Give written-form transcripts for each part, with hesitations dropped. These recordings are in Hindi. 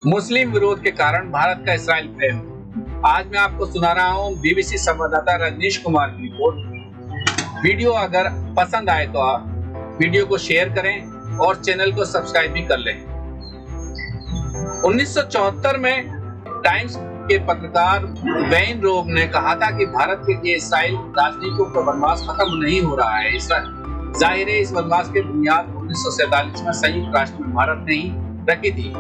मुस्लिम विरोध के कारण भारत का इसराइल प्रेम। आज मैं आपको सुना रहा हूँ बीबीसी संवाददाता रजनीश कुमार की रिपोर्ट। वीडियो अगर पसंद आए तो आप वीडियो को शेयर करें और चैनल को सब्सक्राइब भी कर लें। 1974 में टाइम्स के पत्रकार वेइन रोग ने कहा था कि भारत के लिए इसराइल राजनीतिकों का वनवास खत्म नहीं हो रहा है। जाहिर है इस वनवास की बुनियाद 1947 में संयुक्त राष्ट्र में भारत ने ही रखी थी।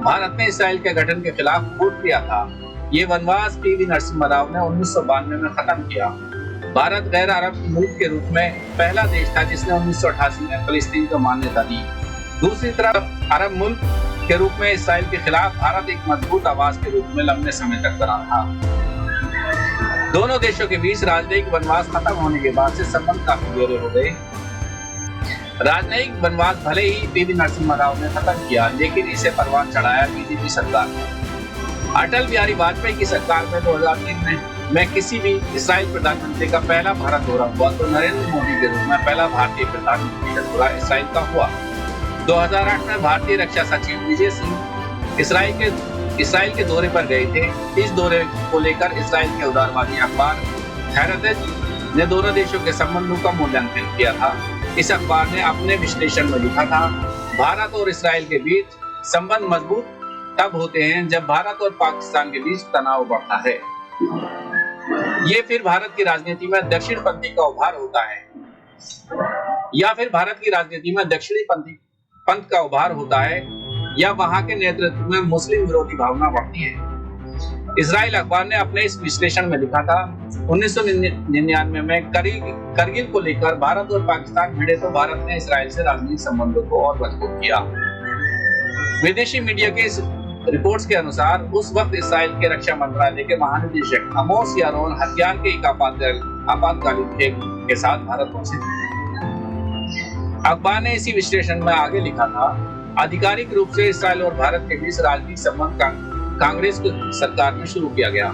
भारत ने इसराइल के गठन के खिलाफ वोट किया था। ये वनवास पीवी नरसिम्हा राव ने 1992 में खत्म किया। भारत गैर अरब मुल्क के रूप में पहला देश था जिसने 1988 में फलस्तीन को मान्यता दी। दूसरी तरफ अरब मुल्क के रूप में इसराइल के खिलाफ भारत एक मजबूत आवाज के रूप में लंबे समय तक बना था। दोनों देशों के बीच राजनयिक वनवास खत्म होने के बाद से संबंध काफी गहरे हो गए। राजनयिक वनवास भले ही पीवी नरसिम्हा राव ने खत्म किया, लेकिन इसे परवान चढ़ाया बीजेपी सरकार ने। अटल बिहारी वाजपेयी की सरकार में 2003 में किसी भी इसराइल प्रधानमंत्री का पहला भारत दौरा हुआ तो नरेंद्र मोदी के रूप में पहला भारतीय प्रधानमंत्री का दौरा इसराइल का हुआ। 2008 में भारतीय रक्षा सचिव विजय सिंह इसराइल के दौरे पर गए थे। इस दौरे को लेकर इसराइल के उदारवादी अखबार हैरेतेज ने दोनों देशों के संबंधों का मूल्यांकन किया था। इस अखबार ने अपने विश्लेषण में लिखा था, भारत और इसराइल के बीच संबंध मजबूत तब होते हैं जब भारत और पाकिस्तान के बीच तनाव बढ़ता है। ये फिर भारत की राजनीति में दक्षिणपंथी का उभार होता है, या फिर भारत की राजनीति में दक्षिणी पंथ का उभार होता है, या वहां के नेतृत्व में मुस्लिम विरोधी भावना बढ़ती है। इसराइल अखबार ने अपने इस विश्लेषण में लिखा था, 1999 में करगिल को लेकर भारत और पाकिस्तान भिड़े तो भारत ने इसराइल से राजनीतिक संबंधों को और मजबूत किया। विदेशी मीडिया के इस रिपोर्ट्स के अनुसार उस वक्त इसराइल के रक्षा मंत्रालय के महानिदेशक अमोस यारोन हथियार के एक आपातकालीन फेंक के साथ भारत पहुंचे थे। अखबार ने इसी विश्लेषण में आगे लिखा था, आधिकारिक रूप से इसराइल और भारत के बीच राजनीतिक संबंध कांग्रेस की सरकार में शुरू किया गया,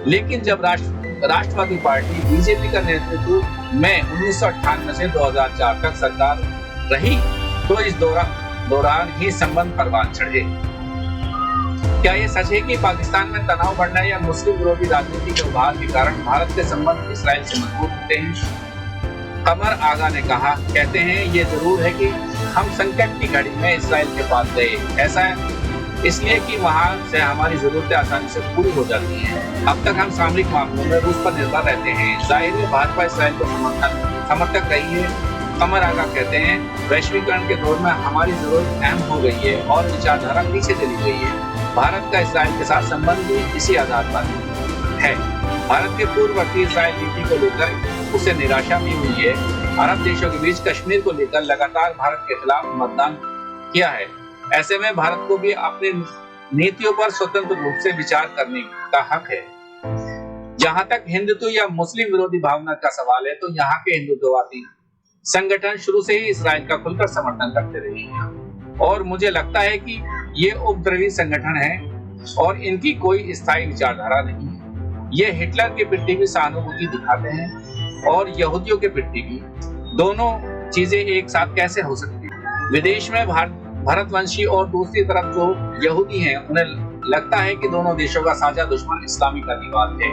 लेकिन जब राष्ट्रवादी पार्टी बीजेपी का नेतृत्व में 1998 से 2004 तक सरकार रही तो इस दौरान ही संबंध परवान चढ़े। क्या ये सच है कि पाकिस्तान में तनाव बढ़ना या मुस्लिम विरोधी राजनीति के उभार के कारण भारत के संबंध इसराइल से मजबूत होते हैं? कमर आगा ने कहा, कहते हैं ये जरूर है कि हम संकट की घड़ी में इसराइल के पास गए, ऐसा इसलिए कि वहां से हमारी जरूरतें आसानी से पूरी हो जाती हैं। अब तक हम सामरिक मामलों में रूस पर निर्भर रहते हैं। जाहिर है भाजपा इसराइल को समर्थक रही है। कमर आगा कहते हैं, वैश्वीकरण के दौर में हमारी जरूरत अहम हो गई है और विचारधारा पीछे चली गई है। भारत का इसराइल के साथ संबंध भी इसी आधार पर है। भारत के पूर्ववर्ती इसराइल नीति को लेकर उसे निराशा भी हुई है। अरब देशों के बीच कश्मीर को लेकर लगातार भारत के खिलाफ मतदान किया है। ऐसे में भारत को भी अपनी नीतियों पर स्वतंत्र रूप से विचार करने का हक है। जहां तक हिंदुत्व या मुस्लिम विरोधी भावना का सवाल है, तो यहाँ के हिंदुत्ववादी संगठन शुरू से ही इसराइल का खुलकर समर्थन करते रहे हैं और मुझे लगता है कि ये उपद्रवी संगठन है और इनकी कोई स्थायी विचारधारा नहीं है। ये हिटलर के प्रति भी सहानुभूति दिखाते हैं और यहूदियों के प्रति भी। दोनों चीजें एक साथ कैसे हो सकती है? विदेश में भारतवंशी और दूसरी तरफ जो यहूदी हैं, उन्हें लगता है कि दोनों देशों का साझा दुश्मन इस्लामी अतिवाद है।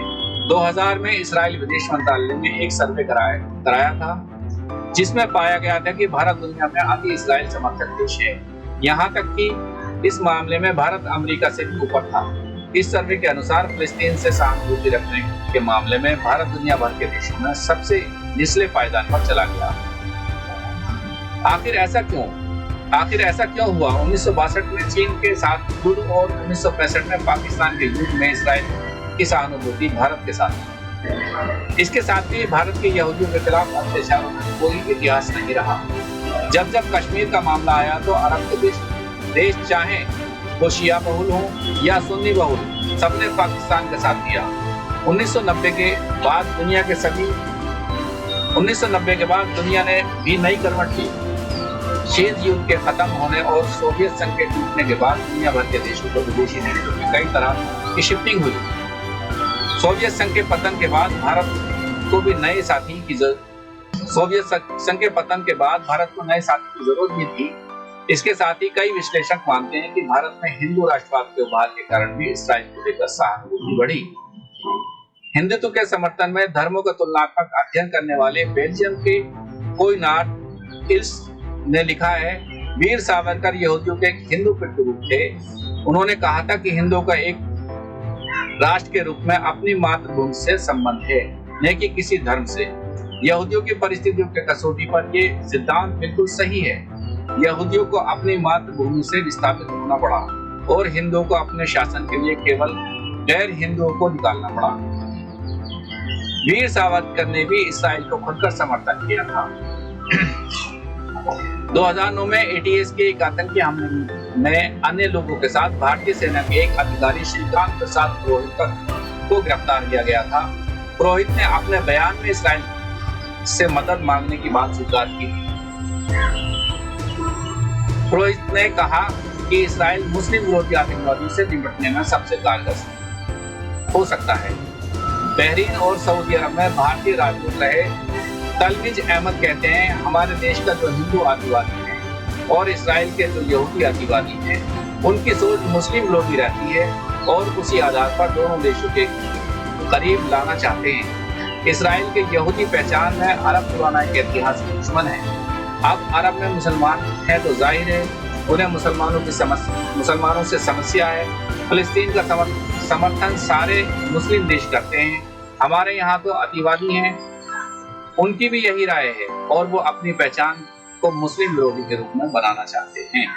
2000 में इसराइल विदेश मंत्रालय ने एक सर्वे कराया था जिसमें पाया गया था कि भारत दुनिया में अति इसराइल समर्थक देश है। यहाँ तक कि इस मामले में भारत अमेरिका से भी ऊपर था। इस सर्वे के अनुसार फिलिस्तीन से सहानुभूति रखने के मामले में भारत दुनिया भर के देशों में सबसे निचले पायदान पर चला गया। आखिर ऐसा क्यों हुआ? 1962 में चीन के साथ युद्ध और 1965 में पाकिस्तान के युद्ध में इसराइल की सहानुभूति भारत के साथ। इसके साथ ही भारत के यहूदियों के खिलाफ अत्याचारों में कोई इतिहास नहीं रहा। जब कश्मीर का मामला आया तो अरब के देश चाहे वो शिया बहुल हो या सुन्नी बहुल, सबने पाकिस्तान के साथ दिया। 1990 के बाद दुनिया ने भी नई करवट ली। शीत युद्ध के खत्म होने और सोवियत संघ के टूटने के बाद दुनिया भर के देशों को विदेशी नीतियों में कई तरह की शिफ्टिंग हुई। सोवियत संघ के पतन के बाद भारत को नए साथी की जरूरत भी थी। इसके साथ ही कई विश्लेषक मानते हैं कि भारत में हिंदू राष्ट्रवाद के उभार के कारण भी इसराइल को लेकर सहानुभूति बढ़ी। हिंदुत्व के समर्थन में धर्मों का तुलनात्मक अध्ययन करने वाले बेल्जियम के कोइनार्ड इल्स ने लिखा है, वीर सावरकर यहूदियों के एक हिंदू पितृरूप थे। उन्होंने कहा था कि हिंदुओं का एक राष्ट्र के रूप में अपनी मातृभूमि से संबंध है, न कि किसी धर्म से। यहूदियों की परिस्थितियों के कसौटी पर ये सिद्धांत बिल्कुल सही है। यहूदियों को अपनी मातृभूमि से विस्थापित होना पड़ा और हिंदुओं को अपने शासन के लिए केवल गैर हिंदुओं को निकालना पड़ा। वीर सावरकर ने भी इसराइल को खुलकर समर्थन किया था। 2009 में एटीएस के एक आतंकी हमले में अन्य लोगों के साथ भारतीय सेना के एक अधिकारी श्रीकांत प्रसाद पुरोहित को गिरफ्तार किया गया था। पुरोहित ने अपने बयान में इसराइल से मदद मांगने की बात स्वीकार की। पुरोहित ने कहा कि इसराइल मुस्लिम विरोधी आतंकवादियों से निपटने में सबसे कारगर हो सकता है। बहरीन और सऊदी अरब में भारतीय राजदूत रहे तलविज अहमद कहते हैं, हमारे देश का जो हिंदू आदिवासी है और इसराइल के जो यहूदी आदिवासी हैं, उनकी सोच मुस्लिम विरोधी रहती है और उसी आधार पर दोनों देशों के करीब लाना चाहते हैं। इसराइल के यहूदी पहचान में अरब पुराना एक ऐतिहासिक दुश्मन है। अब अरब में मुसलमान है तो जाहिर है उन्हें मुसलमानों से समस्या है। फिलिस्तीन का समर्थन सारे मुस्लिम देश करते हैं। हमारे यहाँ तो अतिवादी हैं, उनकी भी यही राय है और वो अपनी पहचान को मुस्लिम विरोधी के रूप में बनाना चाहते हैं।